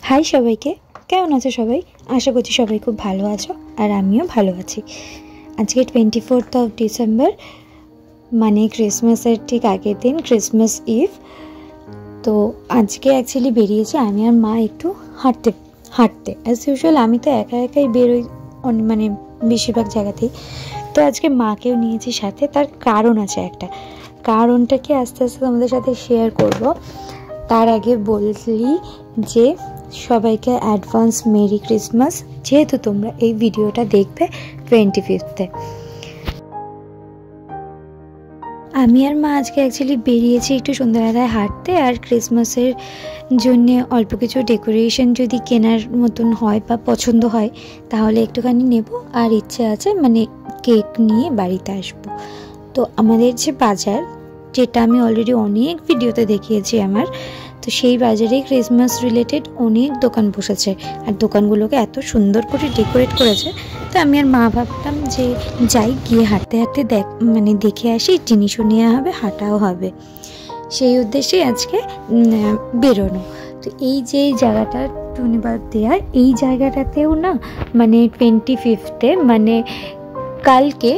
High সবাইকে, কেমন আছো সবাই? আশা করছি সবাই খুব ভালো আছো আর আমিও ভালো আছি। আজকে 24th অফ ডিসেম্বর, মানে ক্রিসমাসের ঠিক আগের দিন, ক্রিসমাস ইভ। তো আজকে অ্যাকচুয়ালি বেরিয়েছি আমি আর মা একটু হাঁটতে অ্যাজ ইউজুয়াল। আমি তো একা একাই বেরোই মানে বেশিরভাগ জায়গাতেই। তো আজকে মাকেও নিয়েছি সাথে, তার কারণ আছে একটা। কারণটা কি আস্তে আস্তে তোমাদের সাথে শেয়ার করব। তার আগে বললি যে সবাইকে অ্যাডভান্স মেরি ক্রিসমাস, যেহেতু তোমরা এই ভিডিওটা দেখবে 25th-এ। আমি আর মা আজকে অ্যাকচুয়ালি বেরিয়েছি একটু সন্ধ্যাবেলায় হাঁটতে, আর ক্রিসমাসের জন্যে অল্প কিছু ডেকোরেশন যদি কেনার মতন হয় বা পছন্দ হয় তাহলে একটুখানি নেব, আর ইচ্ছে আছে মানে কেক নিয়ে বাড়িতে আসব। তো আমাদের যে বাজার, যেটা আমি অলরেডি অনেক ভিডিওতে দেখিয়েছি আমার, তো সেই বাজারেই ক্রিসমাস রিলেটেড অনেক দোকান বসেছে, আর দোকানগুলোকে এত সুন্দর করে ডেকোরেট করেছে। তো আমি আর মা ভাবলাম যে যাই, গিয়ে হাঁটতে হাঁটতে দেখে আসি, জিনিসও নেওয়া হবে, হাঁটাও হবে। সেই উদ্দেশ্যে আজকে বেরোনো। তো এই যে জায়গাটা টুনিবাদ দেওয়ার, এই জায়গাটাতেও না মানে 25th-এ মানে কালকে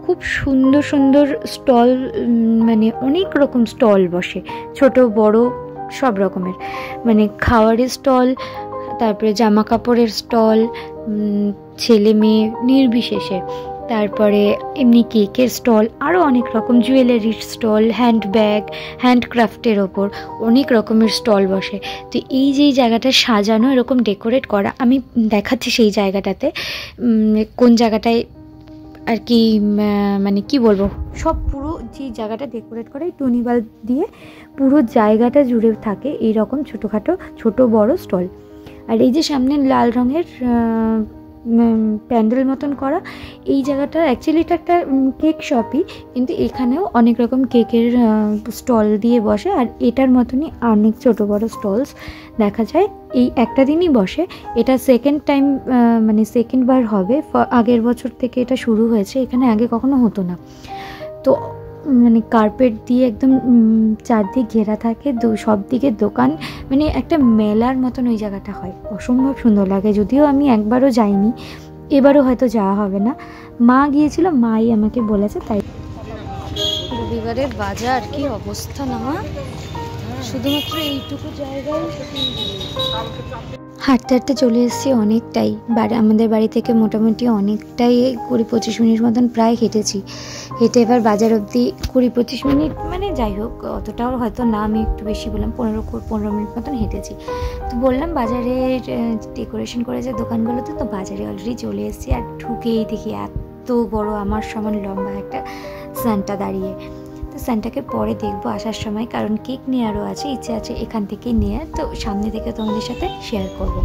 খুব সুন্দর সুন্দর স্টল, মানে অনেক রকম স্টল বসে, ছোট বড় সব রকমের, মানে খাওয়ারের স্টল, তারপরে জামা কাপড়ের স্টল, ছেলে মেয়ে নির্বিশেষে, তারপরে এমনি কেকের স্টল, আরও অনেক রকম জুয়েলারির স্টল, হ্যান্ডব্যাগ, হ্যান্ডক্রাফটের ওপর অনেক রকমের স্টল বসে। তো এই যে জায়গাটা সাজানো, এরকম ডেকোরেট করা, আমি দেখাচ্ছি সেই জায়গাটাতে কোন জায়গাটায় আর কি, মানে কি বলবো, সব পুরো যে জায়গাটা ডেকোরেট করে টুনি বাল্ব দিয়ে পুরো জায়গাটা জুড়ে থাকে এইরকম ছোটোখাটো ছোট বড় স্টল। আর এই যে সামনে লাল রঙের প্যান্ডেল মতন করা, এই জায়গাটা অ্যাকচুয়ালি এটা একটা কেক শপই, কিন্তু এখানেও অনেক রকম কেকের স্টল দিয়ে বসে, আর এটার মতনই অনেক ছোট বড় স্টলস দেখা যায়। এই একটা দিনই বসে, এটা সেকেন্ড টাইম, মানে সেকেন্ডবার হবে। আগের বছর থেকে এটা শুরু হয়েছে, এখানে আগে কখনো হতো না। তো মানে কার্পেট দিয়ে একদম চারদিক ঘেরা থাকে, সব দিকে দোকান, মানে একটা মেলার মতন ওই জায়গাটা হয়, অসম্ভব সুন্দর লাগে। যদিও আমি একবারও যাইনি, এবারও হয়তো যাওয়া হবে না। মা গিয়েছিল, মাই আমাকে বলেছে তাই। রবিবারের বাজার কি অবস্থা না মা, শুধুমাত্র এইটুকু জায়গায় হাঁটতে হাঁটতে চলে এসেছি অনেকটাই। আমাদের বাড়ি থেকে মোটামুটি অনেকটাই 20-25 মিনিট মতন প্রায় হেঁটেছি। হেঁটে এবার বাজার অবধি 20-25 মিনিট, মানে যাই হোক অতটাও হয়তো না, আমি একটু বেশি বললাম, 15 মিনিট মতন হেঁটেছি। তো বললাম বাজারের ডেকোরেশন করেছে দোকানগুলোতে, তো বাজারে অলরেডি চলে এসেছি। আর ঢুকেই দেখি এত বড় আমার সমান লম্বা একটা সান্টা দাঁড়িয়ে। তো সান্টাকে পরে দেখবো আসার সময়, কারণ কেক নেওয়ারও আছে, ইচ্ছে আছে এখান থেকেই নেওয়ার। তো সামনে থেকে তোমাদের সাথে শেয়ার করব।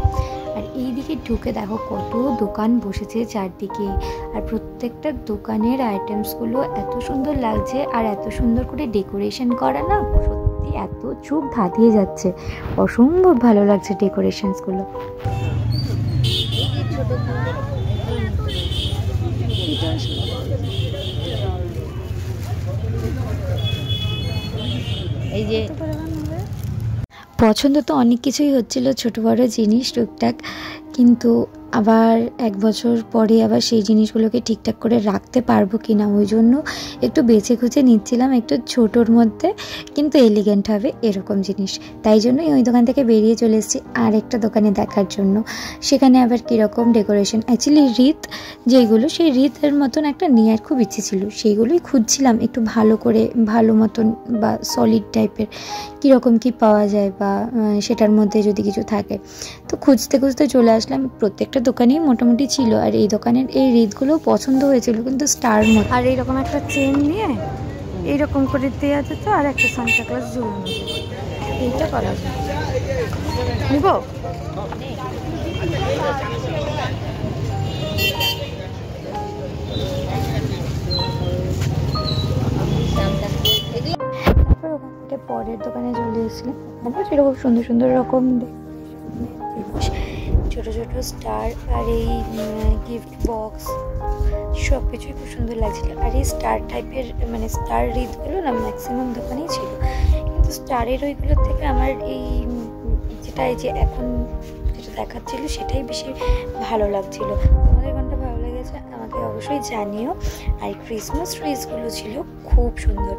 আর এই দিকে ঢুকে দেখো কত দোকান বসেছে চারদিকে, আর প্রত্যেকটা দোকানের আইটেমসগুলো এত সুন্দর লাগছে, আর এত সুন্দর করে ডেকোরেশন করা না, সত্যি এত চোখ ধাঁধিয়ে যাচ্ছে, অসম্ভব ভালো লাগছে ডেকোরেশনসগুলো। এই যে পছন্দ তো অনেক কিছুই হচ্ছিল, ছোট বড় জিনিস টুকটাক, কিন্তু আবার এক বছর পরে আবার সেই জিনিসগুলোকে ঠিকঠাক করে রাখতে পারবো কি না, ওই জন্য একটু বেছে খুঁজে নিচ্ছিলাম, একটু ছোটোর মধ্যে কিন্তু এলিগেন্ট হবে এরকম জিনিস। তাই জন্যই ওই দোকান থেকে বেরিয়ে চলে এসেছি আর একটা দোকানে দেখার জন্য। সেখানে আবার কীরকম ডেকোরেশন, অ্যাকচুয়ালি রিত যেগুলো, সেই রিতের মতন একটা নেওয়ার খুব ইচ্ছে ছিল, সেইগুলোই খুঁজছিলাম একটু ভালো করে, ভালো মতন বা সলিড টাইপের কীরকম কী পাওয়া যায়, বা সেটার মধ্যে যদি কিছু থাকে। তো খুঁজতে খুঁজতে চলে আসলাম, প্রত্যেকটা দোকানেই মোটামুটি ছিল, আর এই দোকানের এই রিদগুলোও পছন্দ হয়েছিল, কিন্তু স্টার মতো। আর এইরকম একটা চেন নিয়ে এইরকম করে দেওয়া যেত, আর একটা সান্টা ক্লজ ঝুলানো যেত, এইটা করা যায়। নিব তারপর ওখান থেকে পরের দোকানে চলে এসেছিলাম, সেরকম সুন্দর সুন্দর রকম ছোট ছোট স্টার, আর এই গিফট বক্স, সব কিছুই খুব সুন্দর লাগছিল। আর এই স্টার টাইপের মানে স্টার রিদগুলো না ম্যাক্সিমাম দোকানেই ছিল, কিন্তু স্টারের ওইগুলোর থেকে আমার এই যে যেটা এই যে এখন যেটা দেখাচ্ছিল সেটাই বেশি ভালো লাগছিল। তোমাদের কোনটা ভালো লেগেছে আমাকে অবশ্যই জানিও। আর ক্রিসমাস ট্রিজগুলো ছিল খুব সুন্দর,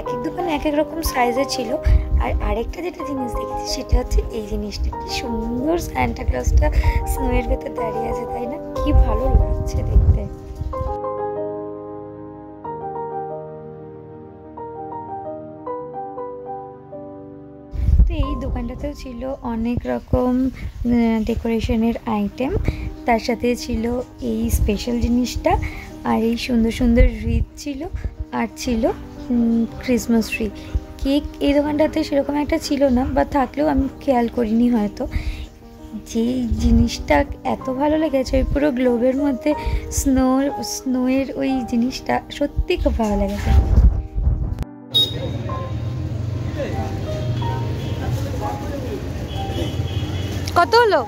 এক এক দোকানে এক এক রকম সাইজের ছিল। আর আরেকটা যেটা জিনিস দেখেছি সেটা হচ্ছে এই জিনিসটা, কি সুন্দর সান্টা ক্লজটা স্নোয়ের ভেতর দাঁড়িয়ে আছে, তাই না? কি ভালো লাগছে দেখতে। তো এই দোকানটাতেও ছিল অনেক রকম ডেকোরেশনের আইটেম, তার সাথে ছিল এই স্পেশাল জিনিসটা, আর এই সুন্দর সুন্দর রিড ছিল, আর ছিল ক্রিসমাস ট্রি। কেক এই দোকানটাতে সেরকম একটা ছিল না, বা থাকলেও আমি খেয়াল করিনি হয়তো। যেই জিনিসটা এত ভালো লেগেছে, ওই পুরো গ্লোবের মধ্যে স্নোয়ের ওই জিনিসটা সত্যি খুব ভালো লেগেছে। কত হলো?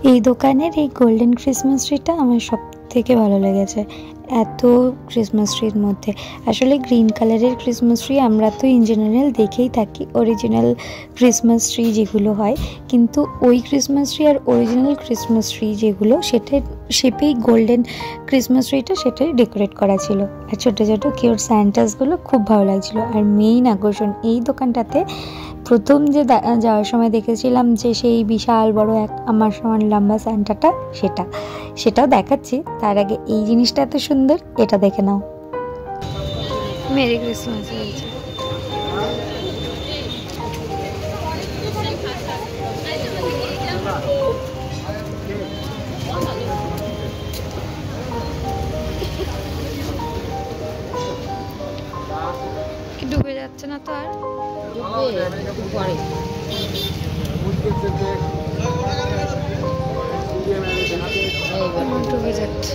এই দোকানের এই গোল্ডেন ক্রিসমাস ট্রিটা আমার সব থেকে ভালো লেগেছে। এত ক্রিসমাস ট্রির মধ্যে আসলে গ্রিন কালারের ক্রিসমাস ট্রি আমরা তো ইন জেনারেল দেখেই থাকি, অরিজিনাল ক্রিসমাস ট্রি যেগুলো হয়, কিন্তু ওই ক্রিসমাস ট্রি আর অরিজিনাল ক্রিসমাস ট্রি যেগুলো সেটাই শেপেই গোল্ডেন ক্রিসমাস ট্রিটা সেটাই ডেকোরেট করা ছিল। আর ছোটো ছোটো কিউট স্যান্টাসগুলো খুব ভালো লাগছিলো। আর মেইন আকর্ষণ এই দোকানটাতে প্রথম যে যাওয়ার সময় দেখেছিলাম যে সেই বিশাল বড় এক আমার সমান লম্বা স্যান্টাটা, সেটাও দেখাচ্ছি। তার আগে এই জিনিসটা এত সুন্দর, এটা দেখে নাও। মেরি ক্রিসমাস বলছে। কি ডুবে যাচ্ছে না তো আর? ডুবে যাচ্ছে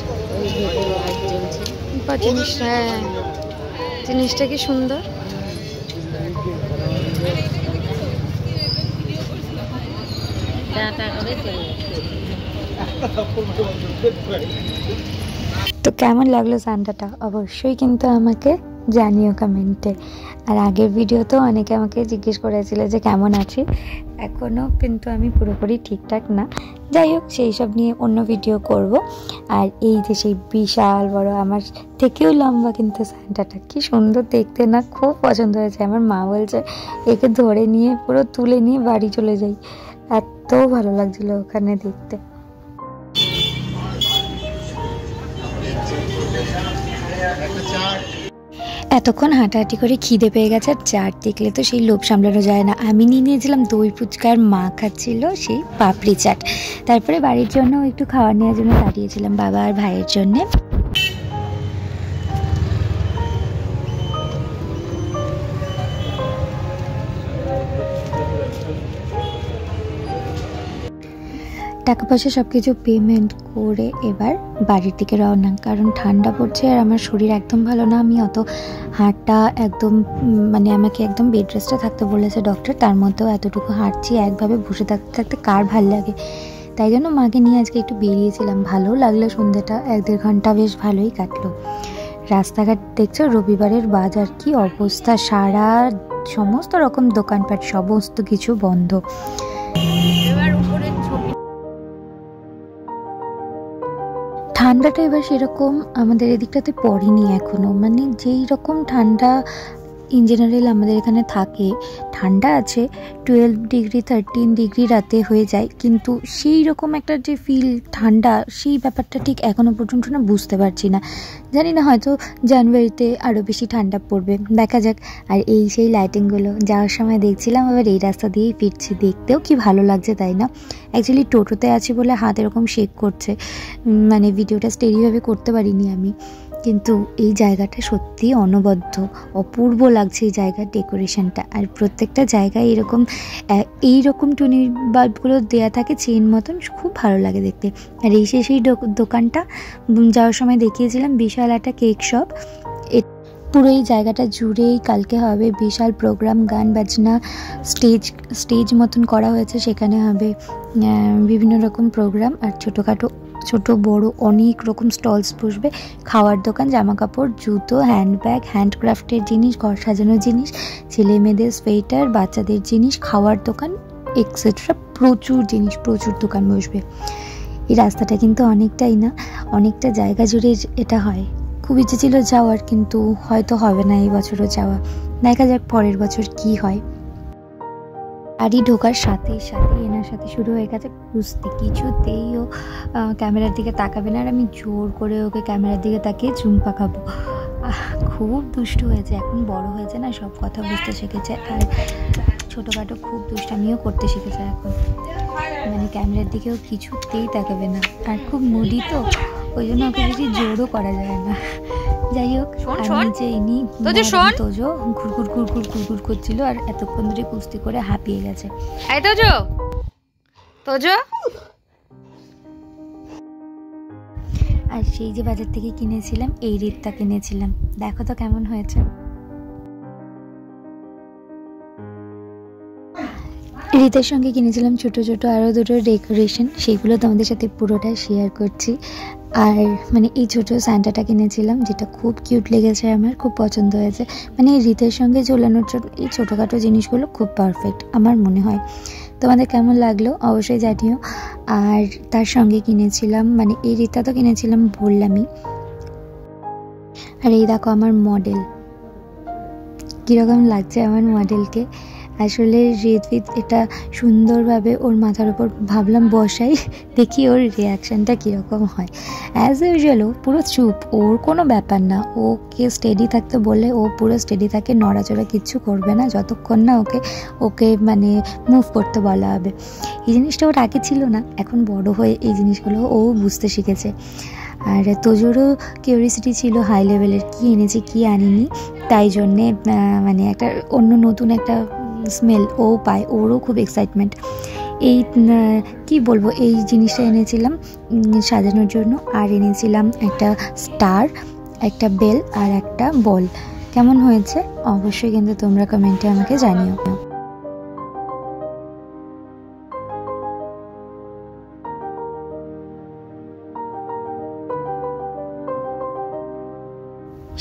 জিনিসটা। হ্যাঁ, জিনিসটা কি সুন্দর। তো কেমন লাগলো সান্টাটা অবশ্যই কিন্তু আমাকে জানিও কমেন্টে। আর আগের ভিডিওতেও অনেকে আমাকে জিজ্ঞেস করেছিল যে কেমন আছি, এখনও কিন্তু আমি পুরোপুরি ঠিকঠাক না। যাই হোক, সেই সব নিয়ে অন্য ভিডিও করব। আর এই যে সেই বিশাল বড় আমার থেকেও লম্বা কিন্তু সান্টাটা, কি সুন্দর দেখতে না, খুব পছন্দ হয়েছে। আমার মা বলছে একে ধরে নিয়ে পুরো তুলে নিয়ে বাড়ি চলে যাই, এত ভালো লাগছিল ওখানে দেখতে। এতক্ষণ হাঁটাহাঁটি করে খিদে পেয়ে গেছে, আর চাট দেখলে তো সেই লোভ সামলানো যায় না। আমি নিয়ে নিয়েছিলাম দই ফুচকার, মা খাচ্ছিল সেই পাপড়ি চাট। তারপরে বাড়ির জন্য একটু খাওয়ার নেওয়ার জন্য দাঁড়িয়েছিলাম বাবা আর ভাইয়ের জন্যে। টাকা পয়সা সব কিছু পেমেন্ট করে এবার বাড়ির দিকে রওনা, কারণ ঠান্ডা পড়ছে আর আমার শরীর একদম ভালো না। আমি অত হাঁটা একদম মানে আমাকে একদম বেড রেস্টে থাকতে বলেছে ডক্টর, তার মধ্যেও এতটুকু হাঁটছি একভাবে বসে থাকতে থাকতে কার ভাল লাগে। তাই জন্য মাকে নিয়ে আজকে একটু বেরিয়েছিলাম, ভালো লাগলো। সন্ধ্যেটা 1-1.5 ঘন্টা বেশ ভালোই কাটলো। রাস্তাঘাট দেখছো, রবিবারের বাজার কি অবস্থা, সারা সমস্ত রকম দোকানপাট সমস্ত কিছু বন্ধ। ঠান্ডাটা এবার সেরকম আমাদের এদিকটাতে পড়েনি এখনো, মানে যেই রকম ঠান্ডা ইন জেনারেল আমাদের এখানে থাকে, ঠান্ডা আছে 12 ডিগ্রি 13 ডিগ্রি রাতে হয়ে যায়, কিন্তু সেই রকম একটা যে ফিল ঠান্ডা, সেই ব্যাপারটা ঠিক এখনো পর্যন্ত না বুঝতে পারছি না। জানি না, হয়তো জানুয়ারিতে আরও বেশি ঠান্ডা পড়বে, দেখা যাক। আর এই সেই লাইটিংগুলো যাওয়ার সময় দেখছিলাম, আবার এই রাস্তা দিয়েই ফিরছি, দেখতেও কি ভালো লাগছে তাই না। অ্যাকচুয়ালি টোটোতে আছি বলে হাত এরকম শেক করছে, মানে ভিডিওটা স্টেডিভাবে করতে পারিনি আমি, কিন্তু এই জায়গাটা সত্যি অনবদ্য, অপূর্ব লাগছে এই জায়গার ডেকোরেশনটা। আর প্রত্যেকটা জায়গায় এইরকম টুনি বাল্বগুলো দেওয়া থাকে চেন মতন, খুব ভালো লাগে দেখতে। আর এই সেই দোকানটা যাওয়ার সময় দেখিয়েছিলাম, বিশাল একটা কেক শপ। পুরো এই জায়গাটা জুড়েই কালকে হবে বিশাল প্রোগ্রাম, গান বাজনা, স্টেজ মতন করা হয়েছে, সেখানে হবে বিভিন্ন রকম প্রোগ্রাম। আর ছোটোখাটো ছোট বড় অনেক রকম স্টলস বসবে, খাওয়ার দোকান, জামা কাপড়, জুতো, হ্যান্ডব্যাগ, হ্যান্ডক্রাফটের জিনিস, ঘর সাজানোর জিনিস, ছেলে মেয়েদের সোয়েটার, বাচ্চাদের জিনিস, খাওয়ার দোকান এক্সেট্রা, প্রচুর জিনিস, প্রচুর দোকান বসবে। এই রাস্তাটা কিন্তু অনেকটাই না, অনেকটা জায়গা জুড়ে এটা হয়। খুব ইচ্ছে ছিল যাওয়ার, কিন্তু হয়তো হবে না এই বছরও যাওয়া, দেখা যাক পরের বছর কি হয়। বাড়ি ঢোকার সাথে সাথে এনার সাথে শুরু হয়ে গেছে কুস্তি। কিছুতেই ও ক্যামেরার দিকে তাকাবে না, আর আমি জোর করে ওকে ক্যামেরার দিকে তাকিয়ে চুম্পা খাবো। খুব দুষ্টু হয়েছে, এখন বড় হয়েছে না, সব কথা বুঝতে শিখেছে, আর ছোটোখাটো খুব দুষ্টামিও করতে শিখেছে এখন। মানে ক্যামেরার দিকেও কিছুতেই তাকাবে না, আর খুব মুডি তো, ওই জন্য ওকে বেশি জোরও করা যায় না। যাই হোক, নিচে ইনি তোজো ঘুরঘুর ঘুরঘুর ঘুরঘুর করছিল, আর এতক্ষণ ধরে কুস্তি করে হাঁপিয়ে গেছে। এই তোজো, তোজো। আর সেই যে বাজার থেকে কিনেছিলাম, এই রিতটা কিনেছিলাম, দেখো তো কেমন হয়েছে। রিতের সঙ্গে কিনেছিলাম ছোট ছোট আরও দুটো ডেকোরেশন, সেইগুলো তোমাদের সাথে পুরোটা শেয়ার করছি। আর মানে এই ছোটো স্যান্টাটা কিনেছিলাম, যেটা খুব কিউট লেগেছে, আমার খুব পছন্দ হয়েছে। মানে রিতের সঙ্গে ঝোলানোর জন্য এই ছোটোখাটো জিনিসগুলো খুব পারফেক্ট আমার মনে হয়। তোমাদের কেমন লাগলো অবশ্যই জানিও। আর তার সঙ্গে কিনেছিলাম, মানে এই রিতা তো কিনেছিলাম বললামই। আর এই দেখো আমার মডেল, কীরকম লাগছে আমার মডেলকে। আসলে ঋত্বিক এটা সুন্দরভাবে ওর মাথার উপর ভাবলাম বসাই, দেখি ওর রিয়াকশানটা কীরকম হয়। অ্যাজ ইউজুয়াল ও পুরো চুপ, ওর কোনো ব্যাপার না, ওকে স্টেডি থাকতে বললে ও পুরো স্টেডি থাকে, নড়াচড়া কিচ্ছু করবে না যতক্ষণ না ওকে মানে মুভ করতে বলা হবে। এই জিনিসটা ওর আগে ছিল না, এখন বড় হয়ে এই জিনিসগুলো ও বুঝতে শিখেছে। আর তোজোরও কিউরিয়াসিটি ছিল হাই লেভেলের, কী এনেছি কী আনিনি, তাই জন্যে মানে একটা অন্য নতুন একটা স্মেল ও পায়, ওরও খুব এক্সাইটমেন্ট। এই কি বলবো, এই জিনিসটা এনেছিলাম সাজানোর জন্য। আর এনেছিলাম একটা স্টার, একটা বেল আর একটা বল। কেমন হয়েছে অবশ্যই কিন্তু তোমরা কমেন্টে আমাকে জানিও।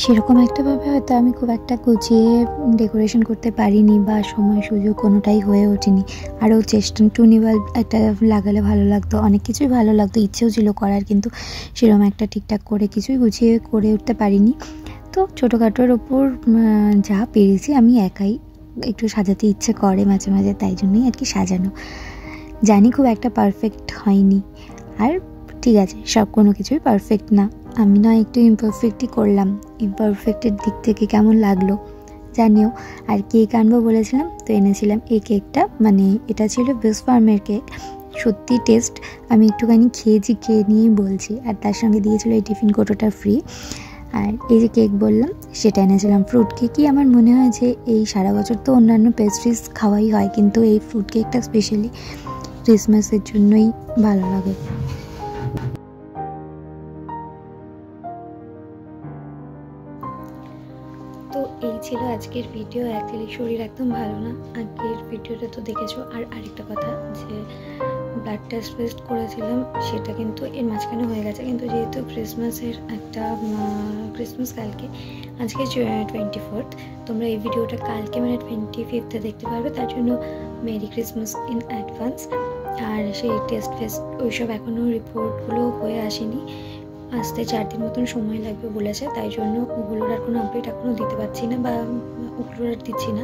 সেরকম একটাভাবে হয়তো আমি খুব একটা গুছিয়ে ডেকোরেশন করতে পারিনি, বা সময় সুযোগ কোনোটাই হয়ে ওঠেনি। আরও চেষ্টা টুনি বাল্ব একটা লাগালে ভালো লাগতো, অনেক কিছুই ভালো লাগতো, ইচ্ছেও ছিল করার, কিন্তু সেরকম একটা ঠিকঠাক করে কিছুই গুছিয়ে করে উঠতে পারিনি। তো ছোটোখাটোর ওপর যা পেরেছি আমি একাই একটু সাজাতে ইচ্ছে করে মাঝে মাঝে, তাই জন্যই আর কি সাজানো। জানি খুব একটা পারফেক্ট হয়নি, আর ঠিক আছে, সব কোনো কিছুই পারফেক্ট না, আমি না একটু ইমপারফেক্টই করলাম। ইমপারফেক্টের দিক থেকে কেমন লাগলো জানিও। আর কেক আনবো বলেছিলাম, তো এনেছিলাম এই কেকটা, মানে এটা ছিল বেস্ট ফার্মের কেক, সত্যি টেস্ট, আমি একটুখানি খেয়েছি, খেয়ে নিয়েই বলছি। আর তার সঙ্গে দিয়েছিল এই টিফিন কোটোটা ফ্রি। আর এই যে কেক বললাম সেটা এনেছিলাম ফ্রুট কেকই। আমার মনে হয় যে এই সারা বছর তো অন্যান্য পেস্ট্রিজ খাওয়াই হয়, কিন্তু এই ফ্রুট কেকটা স্পেশালি ক্রিসমাসের জন্যই ভালো লাগে। তো এই ছিল আজকের ভিডিও। অ্যাকচুয়ালি শরীর একদম ভালো না, আগের ভিডিওটা তো দেখেছো। আর আরেকটা কথা, যে ব্লাড টেস্ট করেছিলাম সেটা কিন্তু এর মাঝখানে হয়ে গেছে, কিন্তু যেহেতু ক্রিসমাসের একটা ক্রিসমাস কালকে, আজকে 24th, তোমরা এই ভিডিওটা কালকে মানে 25th দেখতে পারবে, তার জন্য মেরি ক্রিসমাস ইন অ্যাডভান্স। আর সেই টেস্ট ওইসব এখনও রিপোর্টগুলো হয়ে আসেনি, আসতে 4 দিন মতন সময় লাগবে বলেছে, তাই জন্য ওগুলোর আর কোনো আপডেট এখনও দিতে পারছি না, বা ওগুলোর আর দিচ্ছি না।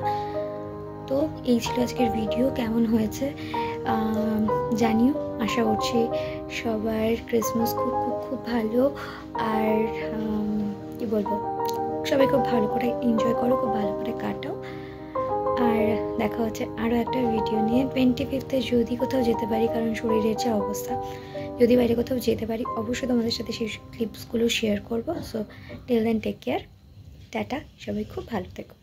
তো এই ছিল আজকের ভিডিও, কেমন হয়েছে জানিও। আশা করছি সবার ক্রিসমাস খুব খুব খুব ভালো, আর কি বলবো, সবাই খুব ভালো করে এনজয় করো, খুব ভালো করে কাটাও। আর দেখা হচ্ছে আরও একটা ভিডিও নিয়ে 25th যদি কোথাও যেতে পারি, কারণ শরীরের যে অবস্থা, যদি বাইরে কোথাও যেতে পারি অবশ্যই তোমাদের সাথে সেই ক্লিপসগুলো শেয়ার করবো। So till then take care, tata, সবাই খুব ভালো থেকো।